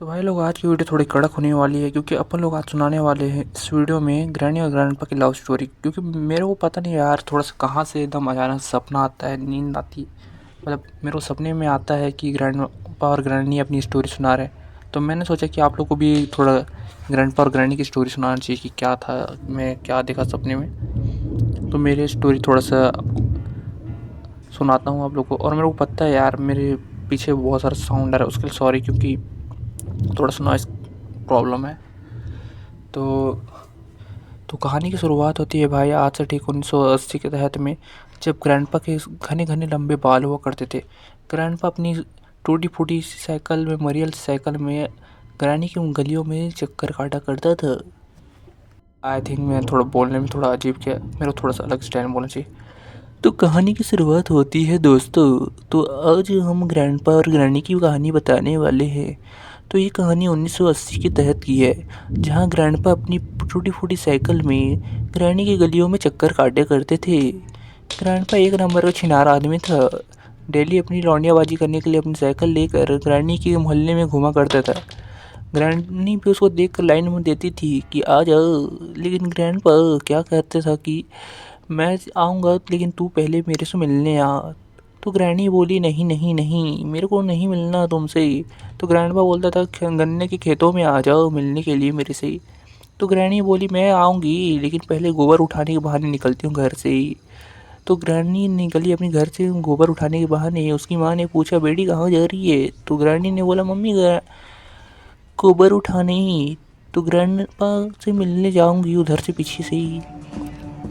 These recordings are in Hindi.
तो भाई लोग, आज की वीडियो थोड़ी कड़क होने वाली है क्योंकि अपन लोग आज सुनाने वाले हैं इस वीडियो में ग्रैनी और ग्रैंडपा की लव स्टोरी। क्योंकि मेरे को पता नहीं यार, थोड़ा सा कहाँ से एकदम अचानक सपना आता है, नींद आती है। मतलब मेरे को सपने में आता है कि ग्रैंडपा और ग्रैनी अपनी स्टोरी सुना रहे हैं। तो मैंने सोचा कि आप लोग को भी थोड़ा ग्रैंडपा और ग्रैनी की स्टोरी सुनाना चाहिए कि क्या था, मैं क्या देखा सपने में। तो मेरी स्टोरी थोड़ा सा सुनाता हूँ आप लोग को। और मेरे को पता है यार, मेरे पीछे बहुत सारा साउंड आ रहा है, उसके लिए सॉरी, क्योंकि थोड़ा सा नॉइस प्रॉब्लम है। तो कहानी की शुरुआत होती है भाई, आज से ठीक 1980 के तहत में, जब ग्रैंडपा के घने घने लंबे बाल हुआ करते थे। ग्रैंडपा अपनी टूटी फूटी सी साइकिल में, मरियल साइकिल में, ग्रैनी की उन गलियों में चक्कर काटा करता था। आई थिंक मैं थोड़ा बोलने में थोड़ा अजीब किया, मेरे को थोड़ा सा अलग स्टाइल में बोलना चाहिए। तो कहानी की शुरुआत होती है दोस्तों। तो आज हम ग्रैंडपा और ग्रैनी की कहानी बताने वाले हैं। तो ये कहानी 1980 के तहत की है, जहाँ ग्रैंडपा अपनी टूटी फूटी साइकिल में ग्रैनी की गलियों में चक्कर काटे करते थे। ग्रैंडपा एक नंबर का छिनार आदमी था। डेली अपनी लौंडियाबाजी करने के लिए अपनी साइकिल लेकर ग्रैनी के मोहल्ले में घुमा करता था। ग्रैनी भी उसको देख कर लाइन में देती थी कि आ जाओ, लेकिन ग्रैंडपा क्या कहते था कि मैं आऊँगा लेकिन तू पहले मेरे से मिलने आ। तो ग्रैनी बोली, नहीं नहीं नहीं, मेरे को नहीं मिलना तुमसे। तो ग्रैंडपा बोलता था, गन्ने के खेतों में आ जाओ मिलने के लिए मेरे से। तो ग्रैनी बोली, मैं आऊँगी लेकिन पहले गोबर उठाने के बहाने निकलती हूँ घर से। तो ग्रैनी निकली अपने घर से गोबर उठाने के बहाने। उसकी माँ ने पूछा, बेटी कहाँ जा रही है? तो ग्रैनी ने बोला, मम्मी गोबर उठाने। तो ग्रैंडपा से मिलने जाऊंगी उधर से पीछे से ही।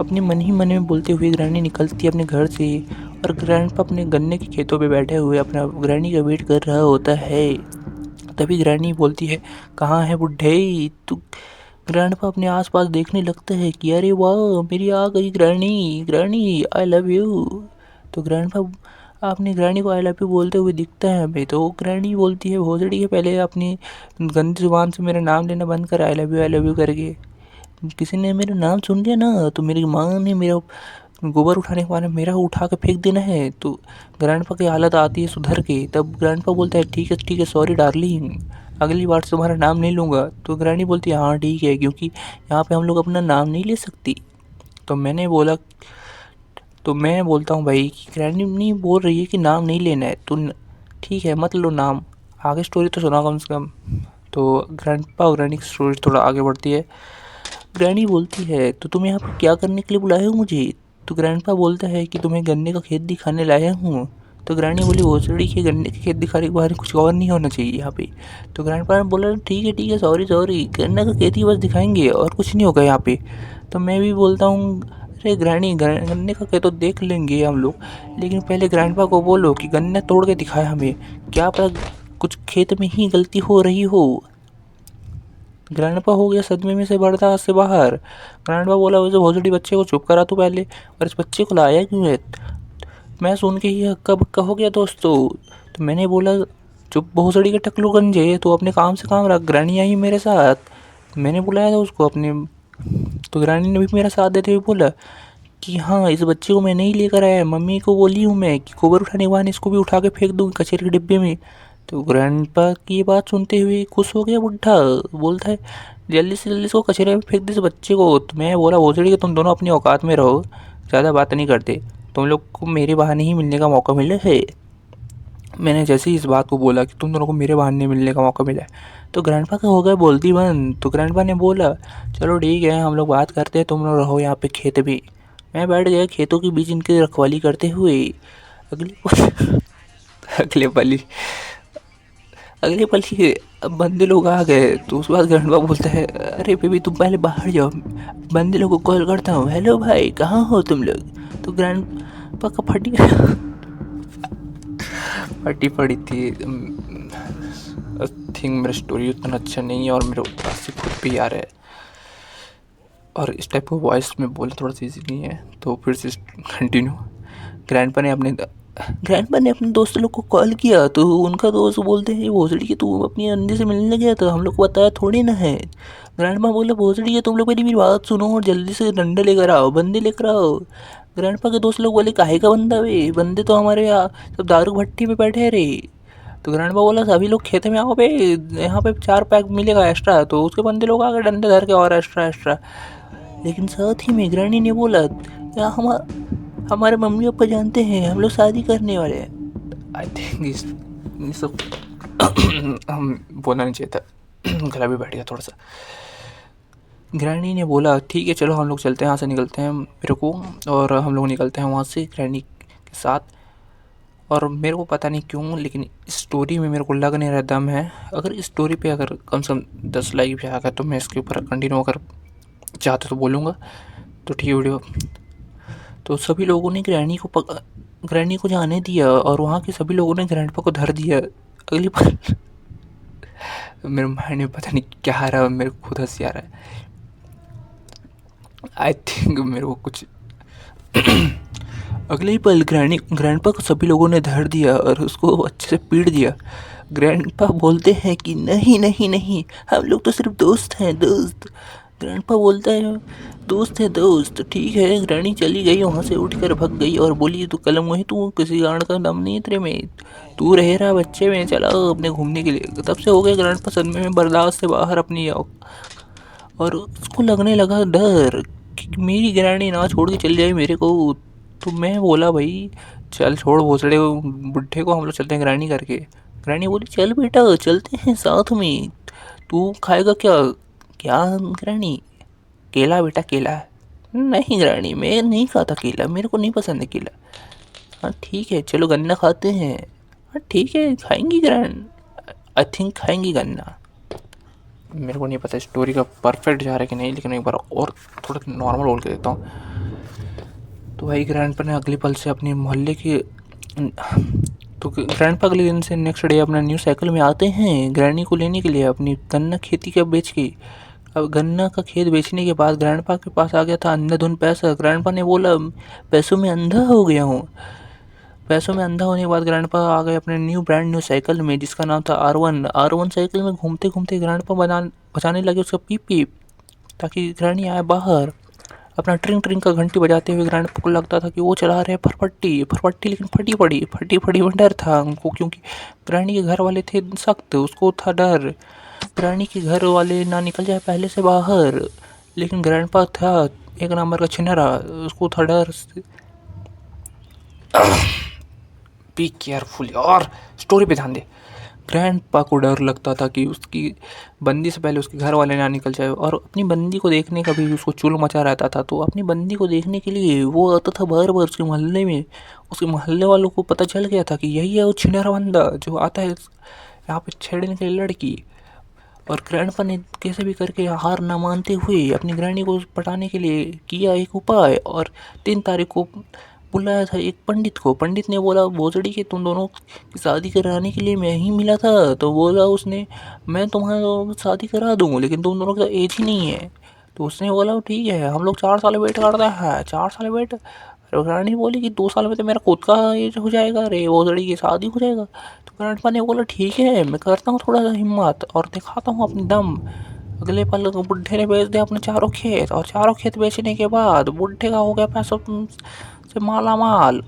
अपने मन ही मन में बोलते हुए ग्रैनी निकलती है अपने घर से। और ग्रैंडपा अपने गन्ने के खेतों पे बैठे हुए अपना ग्रैनी का वेट कर रहा होता है। तभी ग्रैनी बोलती है, कहाँ है बुड्ढे? तो ग्रैंडपा अपने आसपास देखने लगता है कि अरे वाह, मेरी आ गई granny. Granny I love you. तो ग्रैंडपा अपनी ग्रैनी को आई लव यू बोलते हुए दिखता है हमें। तो ग्रैनी बोलती है, भोसड़ी के पहले अपनी गंदी जुबान से मेरा नाम लेना बंद कर, आई लव यू करके। किसी ने मेरा नाम सुन लिया ना तो मेरी माँ ने मेरा गोबर उठाने के बाद मेरा उठा के फेंक देना है। तो ग्रैंडपा की हालत आती है सुधर के। तब ग्रैंडपा बोलता है, ठीक है सॉरी डार्लिंग, अगली बार से तुम्हारा नाम नहीं लूँगा। तो ग्रैनी बोलती है, हाँ ठीक है, क्योंकि यहाँ पे हम लोग अपना नाम नहीं ले सकती। तो मैं बोलता हूँ भाई कि ग्रैनी नहीं बोल रही है कि नाम नहीं लेना है, तो ठीक है मत लो नाम, आगे स्टोरी तो सुना कम से कम। तो ग्रैंडपा और ग्रैनी की स्टोरी थोड़ा आगे बढ़ती है। ग्रैनी बोलती है, तो तुम यहाँ पर क्या करने के लिए बुलाए हो मुझे? तो ग्रैंडपा बोलता है कि तुम्हें गन्ने का खेत दिखाने लाया हूँ। तो ग्रैनी बोली, भोसड़ी के गन्ने के खेत दिखाने के बाहर कुछ और नहीं होना चाहिए यहाँ पे। तो ग्रैंडपा ने बोला, ठीक है सॉरी, गन्ने का खेत ही बस दिखाएंगे और कुछ नहीं होगा यहाँ पे। तो मैं भी बोलता हूँ, अरे ग्रैनी, गन्ने का खेत तो देख लेंगे हम लोग, लेकिन पहले ग्रैंडपा को बोलो कि गन्ने तोड़ के दिखाए हमें, क्या पता कुछ खेत में ही गलती हो रही हो। ग्रैंडपा हो गया सदमे में से बर्दाश्त से बाहर। ग्रैंडपा बोला, वैसे भोसड़ी बच्चे को चुप करा तू पहले, और इस बच्चे को लाया क्यों है? मैं सुन के ही हक्का बक्का हो गया दोस्तों। तो मैंने बोला, चुप भोसड़ी के टकलू गंजे, तो अपने काम से काम रख। ग्रैनी आई मेरे साथ, मैंने बुलाया था उसको अपने। तो ग्रैनी ने भी मेरा साथ देते हुए बोला कि हाँ, इस बच्चे को मैं नहीं लेकर आया, मम्मी को बोली हूँ मैं कि गोबर उठाने के बाद इसको भी उठा के फेंक दूँ कचरे के डिब्बे में। तो ग्रैंडपा की ये बात सुनते हुए खुश हो गया बुढ़ा, बोलता है, जल्दी से जल्दी इसको कचरे में फेंक दे इस बच्चे को। तो मैं बोला, भोसड़ी के तुम दोनों अपनी औकात में रहो, ज़्यादा बात नहीं करते, तुम लोग को मेरे बहाने ही मिलने का मौका मिला है। मैंने जैसे ही इस बात को बोला कि तुम दोनों को मेरे बहाने मिलने का मौका मिला है, तो ग्रैंडपा का हो गया बोलती बंद। तो ग्रैंडपा ने बोला, चलो ठीक है, हम लोग बात करते हैं, तुम लोग रहो यहाँ पे खेत में। मैं बैठ गया खेतों के बीच इनकी रखवाली करते हुए। अगले अगले पल ही अगले पल ही अब बंदे लोग आ गए। तो उसके बाद ग्रैंडपा बोलता है, अरे बेबी तुम पहले बाहर जाओ, बंदे लोग को कॉल करता हूँ। हेलो भाई, कहाँ हो तुम लोग? तो ग्रैंडपा का फटी पड़ी थी। आई थिंक मेरा स्टोरी उतना अच्छा नहीं है और मेरे पास से खुद भी आ रहा है, और इस टाइप का वॉइस में बोलना थोड़ा सा ईजी नहीं है। तो फिर से कंटिन्यू। ग्रैंडपा ने अपने दोस्त लोग को कॉल किया। तो उनका दोस्त बोलते हैं, भोसड़ी के तू अपनी अंडे से मिलने गया था, हम लोग को बताया थोड़ी ना है। ग्रैंडपा बोला, भोसड़ी के तुम लोग पहले मेरी बात सुनो और जल्दी से डंडे लेकर आओ, बंदे लेकर आओ। ग्रैंडपा के दोस्त लोग बोले, काहे का बंदा वे? बंदे तो हमारे यहाँ सब दारू भट्टी में बैठे रे। तो ग्रैंडपा बोला सभी लोग खेत में आओ बे, यहाँ पे 4 पैक मिलेगा एक्स्ट्रा। तो उसके बंदे लोग आ गए डंडे धर के और एक्स्ट्रा एक्स्ट्रा। लेकिन साथ ही में ग्रैनी ने बोला या हमारे मम्मी पापा जानते हैं हम लोग शादी करने वाले हैं। आई थिंक इस सब हम बोलना नहीं चाहिए था, गला भी बैठ गया थोड़ा सा। ग्रैनी ने बोला ठीक है चलो हम लोग चलते हैं, यहाँ से निकलते हैं मेरे को, और हम लोग निकलते हैं वहाँ से ग्रैनी के साथ। और मेरे को पता नहीं क्यों लेकिन इस स्टोरी में मेरे को लग नहीं रहा दम है। अगर इस स्टोरी पे अगर कम से कम 10 लाइक भी आ गया तो मैं इसके ऊपर कंटिन्यू अगर चाहते तो बोलूँगा। तो ठीक है वीडियो। तो सभी लोगों ने ग्रैनी को जाने दिया और वहाँ के सभी लोगों ने ग्रैंडपा को धर दिया। अगली बार मेरे माइंड में पता नहीं क्या आ रहा है, मेरे को खुद हंसी आ रहा है। आई थिंक मेरे को कुछ अगले ही पल ग्रैंडपा को सभी लोगों ने धर दिया और उसको अच्छे से पीट दिया। ग्रैंडपा बोलते हैं कि नहीं नहीं नहीं, हम लोग तो सिर्फ दोस्त हैं दोस्त। ग्रैंडपा बोलता है दोस्त है दोस्त, ठीक है। ग्रैनी चली गई वहाँ से, उठकर भग गई और बोली तू कलम वही, तू किसी गांड का दम नहीं है तेरे में, तू रह रहा बच्चे में, चला अपने घूमने के लिए। तब से हो गए ग्रैंडपा सदमे में बर्दाश्त से बाहर अपनी, और उसको लगने लगा डर कि मेरी ग्रैनी ना छोड़ के चली जाए मेरे को। तो मैं बोला भाई चल छोड़ भोसड़े बुढ़े को, हम लोग चलते हैं ग्रैनी करके। ग्रैनी बोली चल बेटा चलते हैं साथ में, तू खाएगा क्या? क्या ग्रैनी? केला बेटा केला। नहीं ग्रैनी मैं नहीं खाता केला, मेरे को नहीं पसंद है केला। हाँ ठीक है चलो गन्ना खाते हैं। हाँ ठीक है खाएंगी ग्रैंड, आई थिंक खाएंगी गन्ना। मेरे को नहीं पता स्टोरी का परफेक्ट जा रहा है कि नहीं, लेकिन एक बार और थोड़ा नॉर्मल बोल के देता हूँ। तो भाई ग्रैंडपा ने अगले पल से अपने मोहल्ले के तो ग्रैंडपा अगले दिन से नेक्स्ट डे अपना न्यू साइकिल में आते हैं ग्रैनी को लेने के लिए अपनी गन्ना खेती का बेच के। अब गन्ना का खेत बेचने के बाद ग्रैंडपा के पास आ गया था अंधाधुंध पैसा। ग्रैंडपा ने बोला पैसों में अंधा हो गया हूँ। पैसों में अंधा होने के बाद ग्रैंडपा आ गए अपने ब्रांड न्यू साइकिल में जिसका नाम था R1 साइकिल में घूमते घूमते ग्रैंडपा बजाने लगे उसका पीप पीप, ताकि ग्रैनी आए बाहर। अपना ट्रिंग ट्रिंग का घंटी बजाते हुए ग्रैंडपा को लगता था कि वो चला रहे फरफट्टी, लेकिन फटी पड़ी में डर था उनको, क्योंकि ग्रैनी के घर वाले थे सख्त, उसको था डर ग्रैनी के घर वाले ना निकल जाए पहले से बाहर। लेकिन ग्रैंडपा था एक नंबर का छिनरा, उसको था डर। बी केयरफुल और स्टोरी पे ध्यान दे। ग्रैंडपा को डर लगता था कि उसकी बंदी से पहले उसके घर वाले ना निकल जाए, और अपनी बंदी को देखने का भी उसको चुल मचा रहता था। तो अपनी बंदी को देखने के लिए वो आता था बार बार उसके मोहल्ले में। उसके मोहल्ले वालों को पता चल गया था कि यही है वो छिनारा बंदा जो आता है यहाँ पे छेड़ने के लिए लड़की। और ग्रैंडपा ने कैसे भी करके हार ना मानते हुए अपनी ग्रैनी को पटाने के लिए किया एक उपाय, और 3 तारीख को बुलाया था एक पंडित को। पंडित ने बोला भोसड़ी के तुम दोनों की शादी कराने के लिए मैं ही मिला था। तो बोला उसने मैं तुम्हारा शादी करा दूँ लेकिन तुम दोनों का एज ही नहीं है। तो उसने बोला ठीक है हम लोग 4 साल वेट करते हैं। 4 साल वेट? रानी बोली कि 2 साल में तो मेरा खुद का एज हो जाएगा रे, भोसड़ी की शादी हो जाएगा। तो ग्रैंडपा ने बोला ठीक है मैं करता हूँ थोड़ा सा हिम्मत और दिखाता हूँ अपनी दम। अगले पल बुढ़े ने बेच दिया अपने 4 खेत, और 4 खेत बेचने के बाद बुढ़े का हो गया पैसों से माला माल।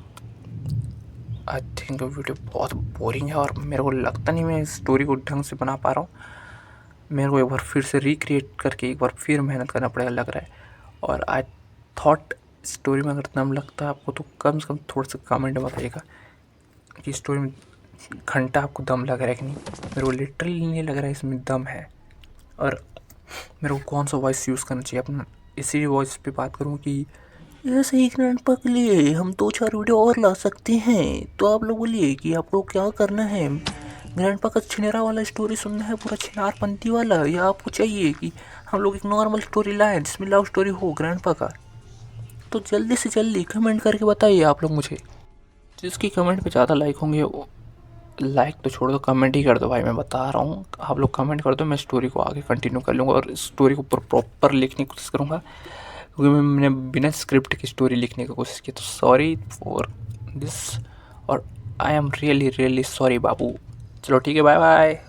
आई थिंक वीडियो बहुत बोरिंग है और मेरे को लगता नहीं मैं इस स्टोरी को ढंग से बना पा रहा हूँ। मेरे को एक बार फिर से रिक्रिएट करके एक बार फिर मेहनत करना पड़ेगा लग रहा है। और आई थॉट स्टोरी में अगर दम लगता है आपको तो कम से कम थोड़ा सा कमेंट में बताइएगा कि स्टोरी में घंटा आपको दम लग रहा है कि नहीं। मेरे को लिटरली नहीं लग रहा है इसमें दम है। और मेरे को कौन सा वॉइस यूज़ करना चाहिए अपना, इसी वॉइस पे बात करूँ कि ऐसे ही ग्रैंडपा के लिए हम 2-4 वीडियो और ला सकते हैं। तो आप लोग बोलिए कि आप लोग क्या करना है, ग्रैंडपा का छिनेरा वाला स्टोरी सुनना है पूरा छिनारपंथी वाला, या आपको चाहिए कि हम लोग एक नॉर्मल स्टोरी लाएं जिसमें लव स्टोरी हो ग्रैंडपा का? तो जल्दी से जल्दी कमेंट करके बताइए आप लोग मुझे। जिसकी कमेंट पे ज़्यादा लाइक होंगे वो लाइक तो छोड़ दो, कमेंट ही कर दो भाई, मैं बता रहा हूँ। आप लोग कमेंट कर दो, मैं स्टोरी को आगे कंटिन्यू कर लूँगा और स्टोरी को प्रॉपर लिखने की कोशिश करूँगा, क्योंकि मैंने बिना स्क्रिप्ट की स्टोरी लिखने की कोशिश की। तो सॉरी फॉर दिस, और आई एम रियली सॉरी बाबू। चलो ठीक है बाय बाय।